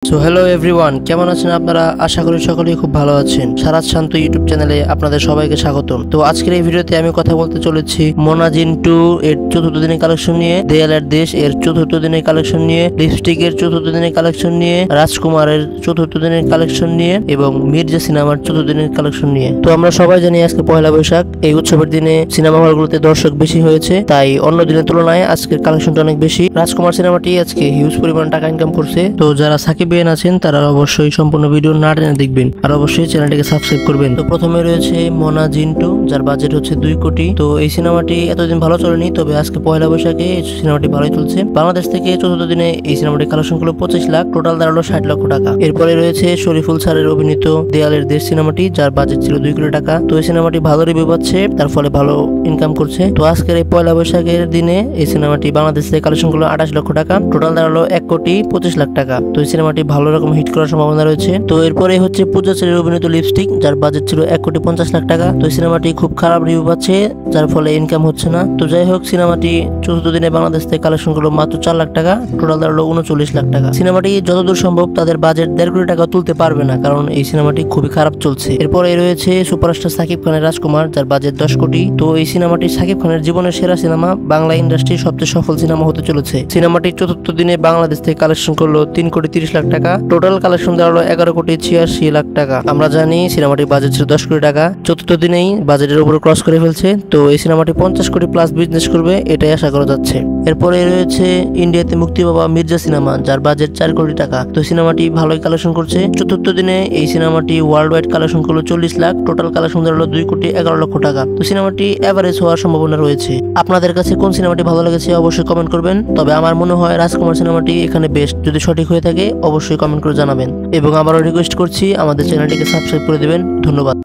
So hello everyone, কেমন আছেন আপনারা? আশা করি সকলেই খুব ভালো আছেন। সারাত শান্ত ইউটিউব চ্যানেলে আপনাদের সবাইকে স্বাগতম। তো আজকের এই ভিডিওতে আমি কথা বলতে চলেছি মোনাজিন 2 এর চতুর্থ দিনের কালেকশন নিয়ে, দেয়ালের দেশ এর চতুর্থ দিনের কালেকশন নিয়ে, লিপস্টিকের চতুর্থ দিনের কালেকশন নিয়ে, রাজকুমারের চতুর্থ দিনের কালেকশন নিয়ে এবং মির্জা সিনেমার চতুর্থ দিনের কালেকশন নিয়ে। তো আমরা সবাই জানি আজকে পয়লা বৈশাখ। এই উৎসবের দিনে সিনেমা হলগুলোতে দর্শক বেশি হয়েছে, তাই অন্য দিনের তুলনায় আজকের কালেকশনটা অনেক বেশি। রাজকুমার সিনেমাটি আজকে হিউজ পরিমাণ টাকা ইনকাম করছে। তো যারা সাকিব আছেন তারা অবশ্যই সম্পূর্ণ ভিডিও না টেনে দেখবেন আর অবশ্যই চ্যানেলটিকে সাবস্ক্রাইব করবেন। তো প্রথমে রয়েছে মোনাজিন 2, যার বাজেট হচ্ছে 2 কোটি। তো এই সিনেমাটি এতদিন ভালো চলেনি, তবে আজকে পয়লা বৈশাখে এই সিনেমাটি ভালোই চলছে। বাংলাদেশ থেকে চতুর্থ দিনে এই সিনেমাটির কালেকশন গুলো 25 লাখ, টোটাল দাঁড়ালো 60 লক্ষ টাকা। এরপরে রয়েছে শরীফুল স্যারের অভিনীত দেয়ালের দেশ সিনেমাটি, যার বাজেট ছিল 2 কোটি টাকা। তো এই সিনেমাটি ভালো রিভিউ পাচ্ছে, তার ফলে ভালো ইনকাম করছে। তো আজকের এই পয়লা বৈশাখের দিনে এই সিনেমাটি বাংলাদেশ থেকে কালেকশন গুলো 28 লক্ষ টাকা, টোটাল দাঁড়ালো 1 কোটি 25 লাখ টাকা। তো এই সিনেমাটি ভালো রকম হিট করার সম্ভাবনা রয়েছে। তো এরপরে হচ্ছে পূজা চেরির অভিনীত লিপস্টিক, যার বাজেট ছিল 1 কোটি 50 লাখ টাকা। তো এই সিনেমাটি খুব খারাপ রিভিউ পাচ্ছে, যার ফলে ইনকাম হচ্ছে না। তো যাই হোক, সিনেমাটি চতুর্থ দিনে বাংলাদেশ থেকে কালেকশন গুলো মাত্র 4 লাখ টাকা, টোটাল দাঁড়ালো 39 লাখ টাকা। সিনেমাটি যতদূর সম্ভব তাদের বাজেট 1.5 কোটি টাকা তুলতে পারবে না, কারণ এই সিনেমাটি খুবই খারাপ চলছে। এরপরে রয়েছে সুপারস্টার সাকিব খানের রাজকুমার, যার বাজেট 10 কোটি। তো এই সিনেমাটি সাকিব খানের জীবনের সেরা সিনেমা, বাংলা ইন্ডাস্ট্রির সবচেয়ে সফল সিনেমা হতে চলেছে। সিনেমাটি চতুর্থ দিনে বাংলাদেশ থেকে কালেকশন করলো 3 কোটি 30 লাখ টাকা, টোটাল কালেকশন দাঁড়ালো 11 কোটি 86 লাখ টাকা। আমরা জানি সিনেমাটির বাজেট ছিল 10 কোটি টাকা, চতুর্থ দিনেই বাজেটের উপরে ক্রস করে ফেলছে। তো এই সিনেমাটি 50 কোটি প্লাস বিজনেস করবে, এটাই আশা করা যাচ্ছে। এরপরে রয়েছে ইন্ডিয়াতে মুক্তি পাওয়া মির্জা সিনেমা, যার বাজেট 4 কোটি টাকা। তো সিনেমাটি ভালোই কালেকশন করছে। চতুর্থ দিনে এই সিনেমাটি ওয়ার্ল্ড ওয়াইড কালেকশন করলো 40 লাখ, টোটাল কালেকশন দাঁড়ালো 2 কোটি 11 লক্ষ টাকা। তো সিনেমাটি এভারেজ হওয়ার সম্ভাবনা রয়েছে। আপনাদের কাছে কোন সিনেমাটি ভালো লেগেছে অবশ্যই কমেন্ট করবেন, তবে আমার মনে হয় রাজকুমার সিনেমাটি এখানে বেস্ট। যদি সঠিক হয়ে থাকে অবশ্যই কমেন্ট করে জানাবেন এবং আবারও রিকোয়েস্ট করছি আমাদের চ্যানেলটিকে সাবস্ক্রাইব করে দিবেন। ধন্যবাদ।